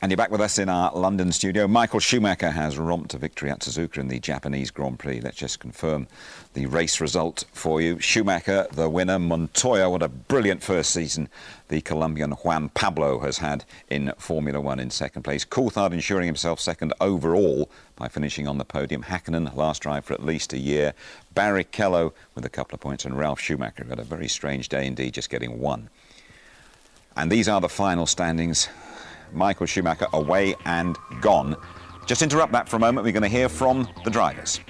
And you're back with us in our London studio. Michael Schumacher has romped to victory at Suzuka in the Japanese Grand Prix. Let's just confirm the race result for you. Schumacher, the winner. Montoya, what a brilliant first season the Colombian Juan Pablo has had in Formula One in second place. Coulthard ensuring himself second overall by finishing on the podium. Hakkinen, last drive for at least a year. Barrichello with a couple of points, and Ralf Schumacher had a very strange day indeed, just getting one. And these are the final standings. Michael Schumacher away and gone. Just interrupt that for a moment. We're going to hear from the drivers.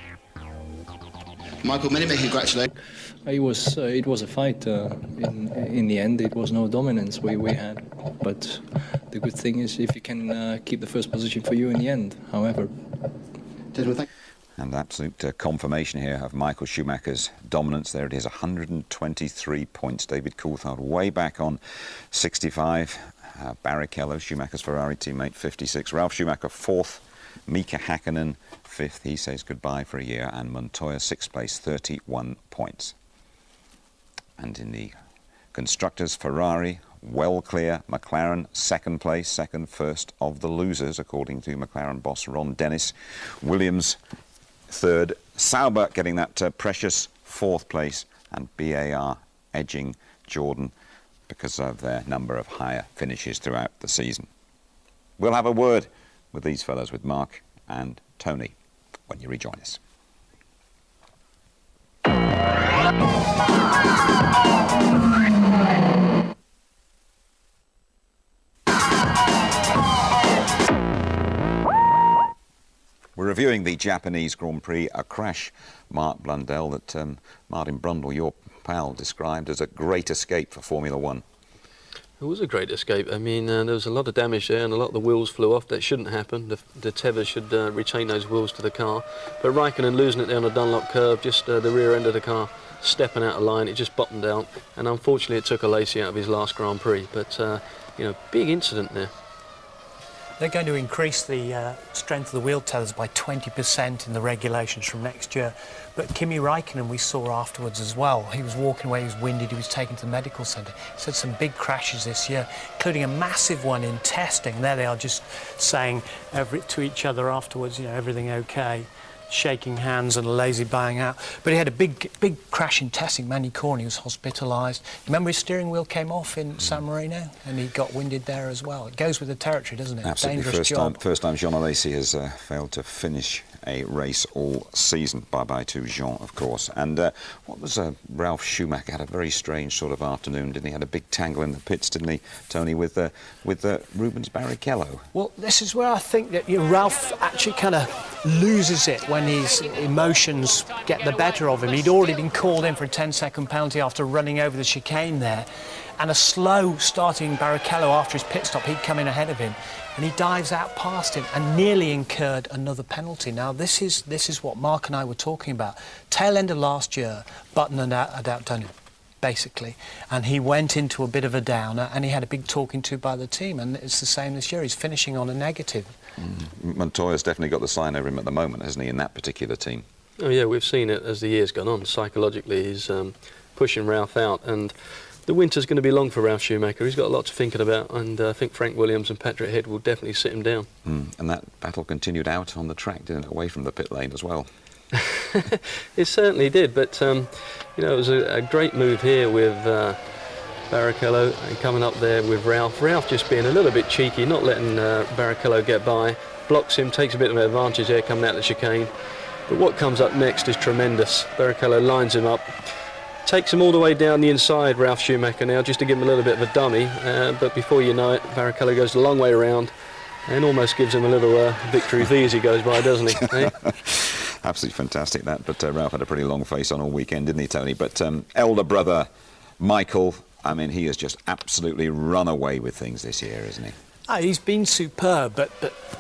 Michael, many congratulations. It was a fight. In the end, it was no dominance we had. But the good thing is if you can keep the first position for you in the end. However. And absolute confirmation here of Michael Schumacher's dominance. There it is, 123 points. David Coulthard way back on 65. Barrichello, Schumacher's Ferrari teammate, 56. Ralf Schumacher, 4th. Mika Hakkinen, 5th. He says goodbye for a year. And Montoya, 6th place, 31 points. And in the constructors, Ferrari, well clear. McLaren, 2nd place, first of the losers, according to McLaren boss Ron Dennis. Williams, 3rd. Sauber getting that precious 4th place. And BAR edging Jordan because of their number of higher finishes throughout the season. We'll have a word with these fellows, with Mark and Tony, when you rejoin us. We're reviewing the Japanese Grand Prix, a crash, Mark Blundell, that Martin Brundle, your pal, described as a great escape for Formula One. It was a great escape. I mean, there was a lot of damage there and a lot of the wheels flew off. That shouldn't happen. The tethers should retain those wheels to the car. But Raikkonen losing it down the Dunlop curve, just the rear end of the car stepping out of line, it just bottomed out. And unfortunately, it took a Lacey out of his last Grand Prix. But, you know, big incident there. They're going to increase the strength of the wheel tethers by 20% in the regulations from next year. But Kimi Raikkonen, we saw afterwards as well. He was walking away, he was winded, he was taken to the medical centre. He said some big crashes this year, including a massive one in testing. There they are just saying to each other afterwards, you know, everything okay, shaking hands and lazy bowing out. But he had a big crash in testing, Manny Corn, he was hospitalised. Remember his steering wheel came off in San Marino and he got winded there as well. It goes with the territory, doesn't it? Absolutely. Dangerous job. First time Jean Alesi has failed to finish a race all season. Bye-bye to Jean, of course. And what was Ralf Schumacher had a very strange sort of afternoon, didn't he? Had a big tangle in the pits, didn't he, Tony, with Rubens Barrichello? Well, this is where I think that Ralf actually kind of loses it when his emotions get the better of him. He'd already been called in for a 10-second penalty after running over the chicane there, and a slow starting Barrichello after his pit stop, he'd come in ahead of him, and he dives out past him and nearly incurred another penalty. Now this is what Mark and I were talking about. Tail end of last year, Button had outdone him, basically, and he went into a bit of a downer and he had a big talking to by the team, and it's the same this year. He's finishing on a negative. Montoya's definitely got the sign over him at the moment, hasn't he, in that particular team? Oh yeah, we've seen it as the year's gone on. Psychologically, he's pushing Ralf out, and the winter's going to be long for Ralf Schumacher. He's got a lot to thinking about, and I think Frank Williams and Patrick Head will definitely sit him down. And that battle continued out on the track, didn't it, away from the pit lane as well? It certainly did, but you know, it was a great move here with Barrichello and coming up there with Ralf. Ralf just being a little bit cheeky, not letting Barrichello get by, blocks him, takes a bit of an advantage there coming out the chicane. But what comes up next is tremendous. Barrichello lines him up, takes him all the way down the inside, Ralf Schumacher now, just to give him a little bit of a dummy. But before you know it, Barrichello goes a long way around and almost gives him a little victory V as he goes by, doesn't he? Eh? Absolutely fantastic that, but Ralf had a pretty long face on all weekend, didn't he, Tony? But elder brother Michael, I mean, he has just absolutely run away with things this year, isn't he? He's been superb, but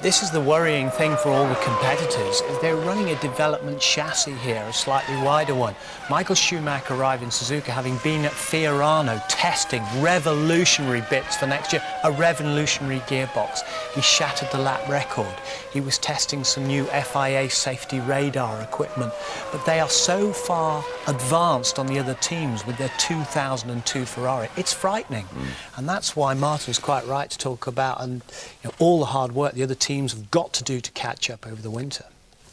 this is the worrying thing for all the competitors. Is they're running a development chassis here, a slightly wider one. Michael Schumacher arrived in Suzuka having been at Fiorano testing revolutionary bits for next year, a revolutionary gearbox. He shattered the lap record. He was testing some new FIA safety radar equipment, but they are so far advanced on the other teams with their 2002 Ferrari. It's frightening, and that's why Martin's quite right to talk about out, and all the hard work the other teams have got to do to catch up over the winter.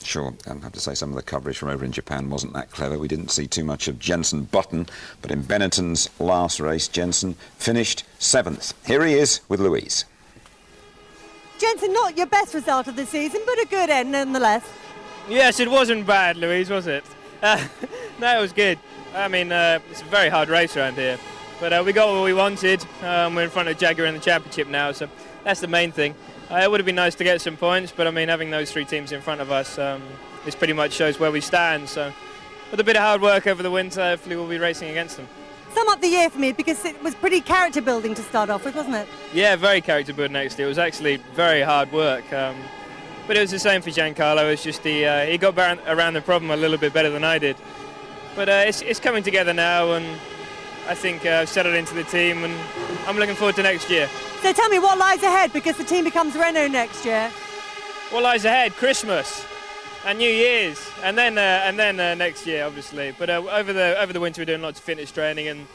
Sure, I have to say some of the coverage from over in Japan wasn't that clever. We didn't see too much of Jenson Button, but in Benetton's last race, Jenson finished 7th. Here he is with Louise. Jenson, not your best result of the season, but a good end nonetheless. Yes, it wasn't bad, Louise, was it? No, it was good. I mean, it's a very hard race around here, but we got what we wanted. We're in front of Jaguar in the championship now, so that's the main thing. It would have been nice to get some points, but I mean, having those 3 teams in front of us, this pretty much shows where we stand. So, with a bit of hard work over the winter, hopefully we'll be racing against them. Sum up the year for me, because it was pretty character building to start off with, wasn't it? Yeah, very character building next year. It was actually very hard work, but it was the same for Giancarlo. It's just he got around the problem a little bit better than I did. But it's coming together now, and I think I've settled into the team, and I'm looking forward to next year. So tell me what lies ahead, because the team becomes Renault next year. What lies ahead? Christmas and New Year's, and then next year, obviously. But over the winter, we're doing lots of fitness training, and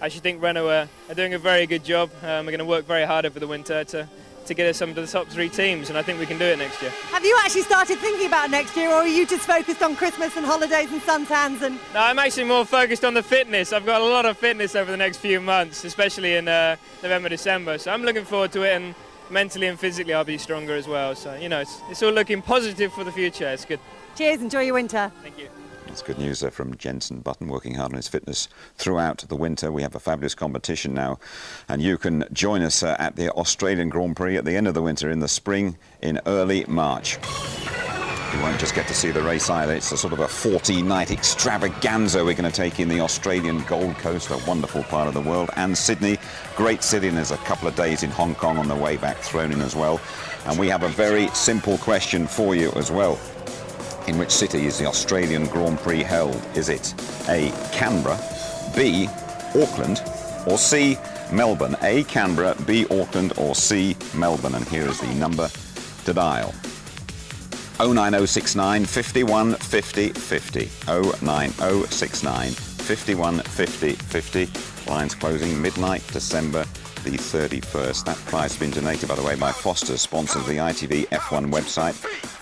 I actually think Renault are doing a very good job. We're going to work very hard over the winter to get us some of the top 3 teams, and I think we can do it next year. Have you actually started thinking about next year, or are you just focused on Christmas and holidays and suntans? And no, I'm actually more focused on the fitness. I've got a lot of fitness over the next few months, especially in November, December. So I'm looking forward to it, and mentally and physically I'll be stronger as well. So, it's all looking positive for the future. It's good. Cheers, enjoy your winter. Thank you. That's good news there from Jenson Button, working hard on his fitness throughout the winter. We have a fabulous competition now, and you can join us at the Australian Grand Prix at the end of the winter, in the spring, in early March. You won't just get to see the race either. It's a sort of a 40-night extravaganza. We're going to take in the Australian Gold Coast, a wonderful part of the world, and Sydney, great city, and there's a couple of days in Hong Kong on the way back thrown in as well. And we have a very simple question for you as well. In which city is the Australian Grand Prix held? Is it A, Canberra, B, Auckland, or C, Melbourne? A, Canberra, B, Auckland, or C, Melbourne? And here is the number to dial. 09069 51 50 50. 09069 51 50 50. Lines closing midnight, December the 31st. That prize has been donated, by the way, by Foster's, sponsor of the ITV F1 website.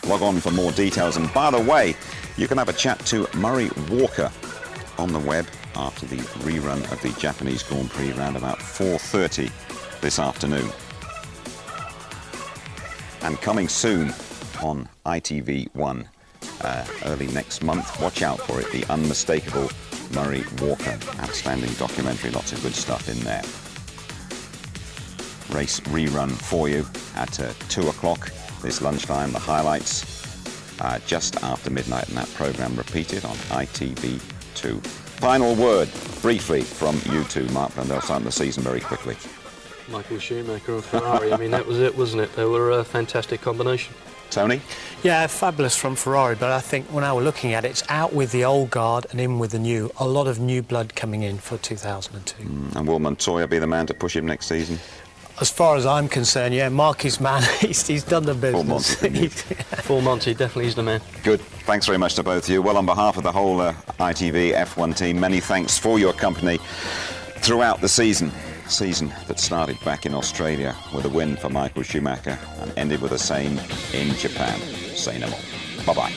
Log on for more details. And by the way, you can have a chat to Murray Walker on the web after the rerun of the Japanese Grand Prix around about 4:30 this afternoon. And coming soon on ITV1 early next month, watch out for it, the unmistakable Murray Walker. Outstanding documentary, lots of good stuff in there. Race rerun for you at 2 o'clock this lunchtime. The highlights just after midnight, and that programme repeated on ITV2. Final word, briefly, from you two, Mark Blundell, starting the season very quickly. Michael Schumacher and Ferrari, I mean, that was it, wasn't it? They were a fantastic combination. Tony? Yeah, fabulous from Ferrari, but I think when I were looking at it, it's out with the old guard and in with the new. A lot of new blood coming in for 2002. And will Montoya be the man to push him next season? As far as I'm concerned, yeah, Marky's man, he's done the business. Full Monty definitely is the man. Good. Thanks very much to both of you. Well, on behalf of the whole ITV F1 team, many thanks for your company throughout the season. Season that started back in Australia with a win for Michael Schumacher and ended with the same in Japan. Say no more. Bye-bye.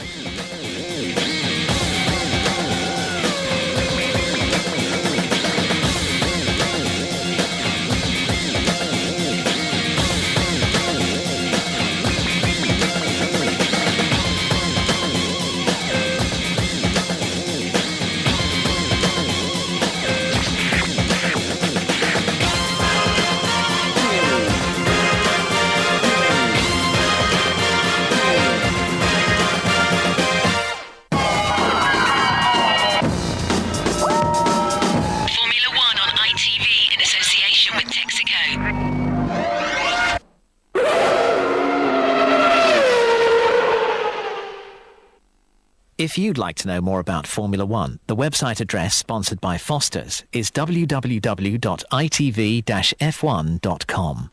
If you'd like to know more about Formula One, the website address sponsored by Foster's is www.itv-f1.com.